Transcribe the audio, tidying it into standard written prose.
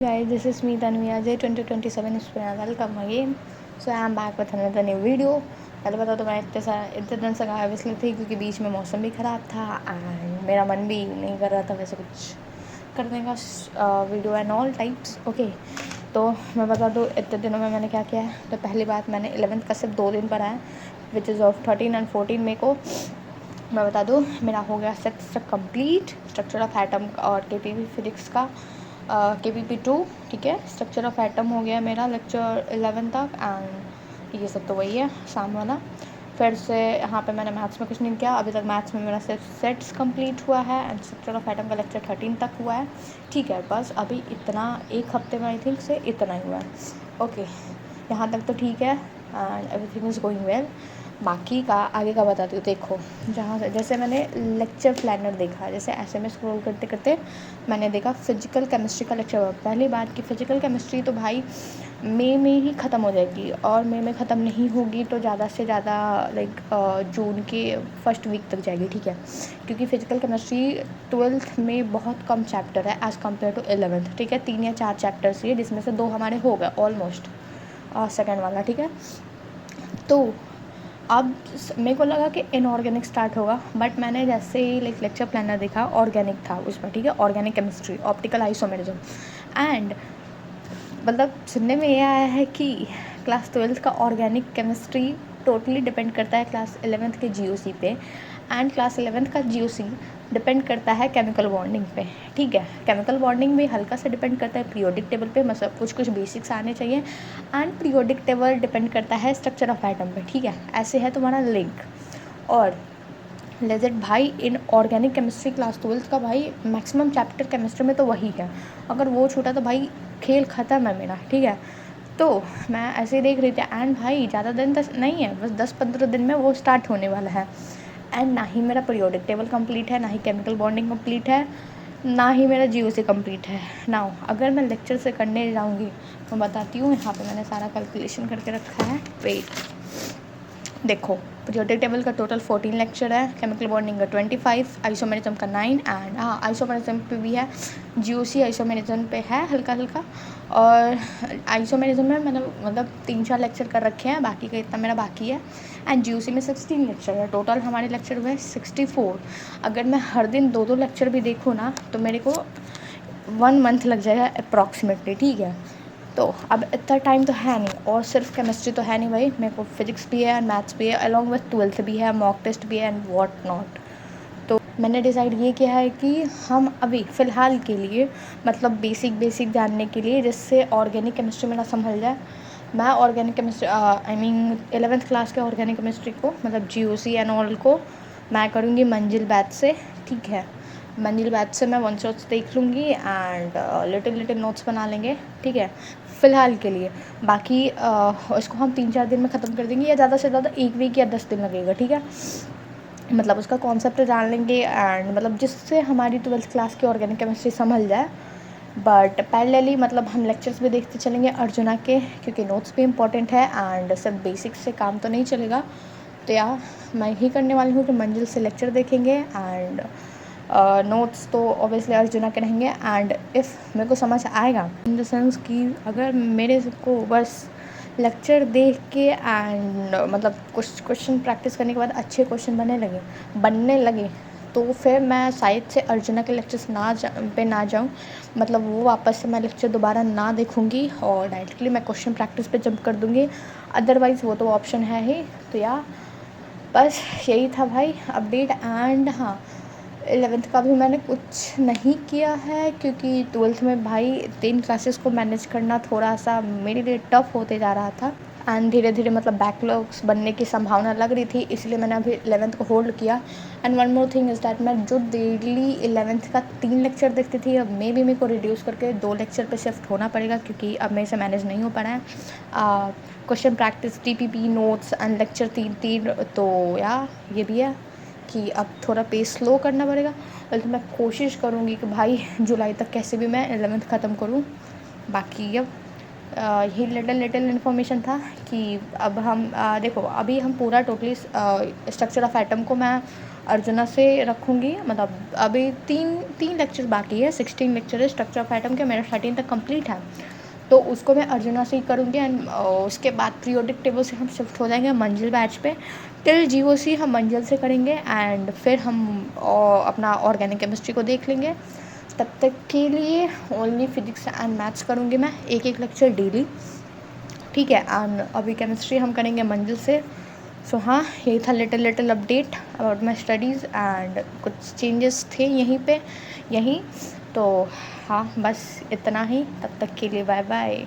Guys, this is me Tanvi Ajay. 2027 is welcome again. So I am back with another new video. पहले बता तो मैं इतने दिन से गायब इसलिए थी क्योंकि बीच में मौसम भी ख़राब था एंड मेरा मन भी नहीं कर रहा था वैसे कुछ करने का video and all types okay. तो मैं बता दूँ इतने दिनों में मैंने क्या किया है। तो पहली बात मैंने 11th का सिर्फ 2 दिन पढ़ा है विच इज़ ऑफ 13 एंड 14 मई को। मैं बता दूँ मेरा हो गया sector complete structure of atom और केपीवी फिजिक्स का KPP2 ठीक है। स्ट्रक्चर ऑफ एटम हो गया मेरा लेक्चर 11 तक एंड ये सब तो वही है शाम वाला। फिर से यहाँ पे मैंने मैथ्स में कुछ नहीं किया अभी तक। मैथ्स में मेरा सिर्फ सेट्स कंप्लीट हुआ है एंड स्ट्रक्चर ऑफ एटम का लेक्चर 13 तक हुआ है ठीक है। बस अभी इतना एक हफ्ते में आई थिंक से इतना ही हुआ है ओके। यहाँ तक तो ठीक है and everything is going well. बाकी का आगे का बताती हूँ। देखो जहाँ से जैसे मैंने लेक्चर प्लानर देखा, जैसे ऐसे में स्क्रॉल करते करते मैंने देखा फिजिकल केमिस्ट्री का लेक्चर। पहली बात कि फ़िज़िकल केमिस्ट्री तो भाई मई में ही ख़त्म हो जाएगी और मई में ख़त्म नहीं होगी तो ज़्यादा से ज़्यादा लाइक जून के फर्स्ट वीक तक जाएगी ठीक है। क्योंकि फ़िज़िकल केमिस्ट्री 12th में बहुत कम चैप्टर है एज़ कम्पेयर टू 11th ठीक है। 3 या 4 चैप्टर्स ही है जिसमें से 2 हमारे हो गए ऑलमोस्ट सेकेंड वाला ठीक है। तो अब मेरे को लगा कि इनऑर्गेनिक स्टार्ट होगा बट मैंने जैसे ही लाइक लेक्चर प्लानर देखा ऑर्गेनिक था उसमें ठीक है। Organic chemistry optical isomerism and मतलब सुनने में ये आया है कि क्लास 12th का ऑर्गेनिक केमिस्ट्री टोटली डिपेंड करता है क्लास 11th के GOC पे एंड क्लास 11th का GOC डिपेंड करता है केमिकल बॉन्डिंग पे ठीक है। केमिकल बॉन्डिंग भी हल्का सा डिपेंड करता है पीरियोडिक टेबल पे, मतलब कुछ बेसिक्स आने चाहिए एंड पीरियोडिक टेबल डिपेंड करता है स्ट्रक्चर ऑफ एटम पे ठीक है। ऐसे है तुम्हारा लिंक। और लेजेट भाई in organic chemistry class 12th का भाई मैक्सिमम चैप्टर केमिस्ट्री में तो वही है। अगर वो छूटा तो भाई खेल ख़त्म है मेरा ठीक है। तो मैं ऐसे ही देख रही थी एंड भाई ज़्यादा दिन तक नहीं है, बस 10-15 दिन में वो स्टार्ट होने वाला है एंड ना ही मेरा पीरियोडिक टेबल कंप्लीट है, ना ही केमिकल बॉन्डिंग कंप्लीट है, ना ही मेरा GOC कंप्लीट है। नाउ अगर मैं लेक्चर से करने जाऊँगी मैं बताती हूँ। यहाँ पे मैंने सारा कैलकुलेशन करके रखा है। वेट देखो पीरियोडिक टेबल का टोटल 14 लेक्चर है, केमिकल बॉन्डिंग का 25, आइसोमेरिज्म का 9 एंड हाँ आइसोमेरिज्म पे भी है। GOC आइसोमेरिज्म पे है हल्का हल्का और आइसोमेरिज्म में मैंने मतलब 3-4 लेक्चर कर रखे हैं, बाकी का इतना मेरा बाकी है एंड GOC में 16 लेक्चर है। टोटल हमारे लेक्चर हुए 64। अगर मैं हर दिन 2-2 लेक्चर भी देखूँ ना तो मेरे को 1 मंथ लग जाएगा अप्रॉक्सीमेटली ठीक है। तो अब इतना टाइम तो है नहीं और सिर्फ केमिस्ट्री तो है नहीं भाई, मेरे को फिजिक्स भी है एंड मैथ्स भी है अलॉन्ग विथ 12th भी है, मॉक टेस्ट भी है एंड व्हाट नॉट। तो मैंने डिसाइड ये किया है कि हम अभी फ़िलहाल के लिए मतलब बेसिक जानने के लिए जिससे ऑर्गेनिक केमिस्ट्री मेरा संभल जाए, मैं organic chemistry I mean 11th class के ऑर्गेनिक केमिस्ट्री को मतलब GOC एंड ऑल को मैं करूँगी मंजिल बैच से ठीक है। मंजिल बैच से मैं वन शॉट्स देख लूँगी एंड लिटिल नोट्स बना लेंगे ठीक है फ़िलहाल के लिए। बाकी उसको हम 3-4 दिन में ख़त्म कर देंगे या ज़्यादा से ज़्यादा 1 वीक या 10 दिन लगेगा ठीक है। मतलब उसका कॉन्सेप्ट जान लेंगे एंड मतलब जिससे हमारी 12th क्लास की ऑर्गेनिक केमिस्ट्री संभल जाए। बट पैरेलली मतलब हम लेक्चर्स भी देखते चलेंगे अर्जुना के क्योंकि नोट्स भी इम्पॉर्टेंट है एंड सब बेसिक्स से काम तो नहीं चलेगा। तो यार मैं ही करने वाली हूँ कि मंजिल से लेक्चर देखेंगे एंड नोट्स तो ऑब्वियसली अर्जुना के रहेंगे एंड इफ़ मेरे को समझ आएगा इन द सेंस कि अगर मेरे को बस लेक्चर देख के एंड मतलब कुछ क्वेश्चन प्रैक्टिस करने के बाद अच्छे क्वेश्चन बनने लगे तो फिर मैं शायद से अर्जुना के लेक्चर्स ना जाऊँ, मतलब वो वापस से मैं लेक्चर दोबारा ना देखूँगी और डायरेक्टली मैं क्वेश्चन प्रैक्टिस पे जंप कर दूँगी। अदरवाइज़ वो तो ऑप्शन है ही। तो यार बस यही था भाई अपडेट एंड हाँ 11th का भी मैंने कुछ नहीं किया है क्योंकि 12th में भाई 3 क्लासेस को मैनेज करना थोड़ा सा मेरे लिए टफ़ होते जा रहा था एंड धीरे धीरे मतलब बैकलॉग्स बनने की संभावना लग रही थी, इसलिए मैंने अभी 11th को होल्ड किया। And one more thing is that मैं जो डेली 11th का 3 लेक्चर देखती थी अब मेरे को रिड्यूस करके 2 लेक्चर पे शिफ्ट होना पड़ेगा क्योंकि अब मेरे से मैनेज नहीं हो पा रहा है। Question practice TPP notes and lecture 3 तो यार ये भी है कि अब थोड़ा पेस स्लो करना पड़ेगा। तो मैं कोशिश करूँगी कि भाई जुलाई तक कैसे भी मैं 11th ख़त्म करूँ। बाकी अब यही लिटिल लिटिल इन्फॉर्मेशन था कि अब हम देखो अभी हम पूरा टोटली स्ट्रक्चर ऑफ एटम को मैं अर्जुना से रखूँगी। मतलब अभी तीन लेक्चर बाकी है, 16 लेक्चर है स्ट्रक्चर ऑफ एटम के, मेरा 13 तक कंप्लीट है। तो उसको मैं अर्जुना से ही करूँगी एंड उसके बाद पीरियोडिक टेबल से हम शिफ्ट हो जाएंगे मंजिल बैच पे। टिल जीओसी हम मंजिल से करेंगे एंड फिर हम अपना ऑर्गेनिक केमिस्ट्री को देख लेंगे। तब तक के लिए ओनली फिजिक्स एंड मैथ्स करूँगी मैं, एक लेक्चर डेली, ठीक है। एंड अभी केमिस्ट्री हम करेंगे मंजिल से। सो हाँ, यही था little little update about my studies and कुछ चेंजेस थे यहीं। तो हाँ, बस इतना ही। तब तक के लिए बाय बाय।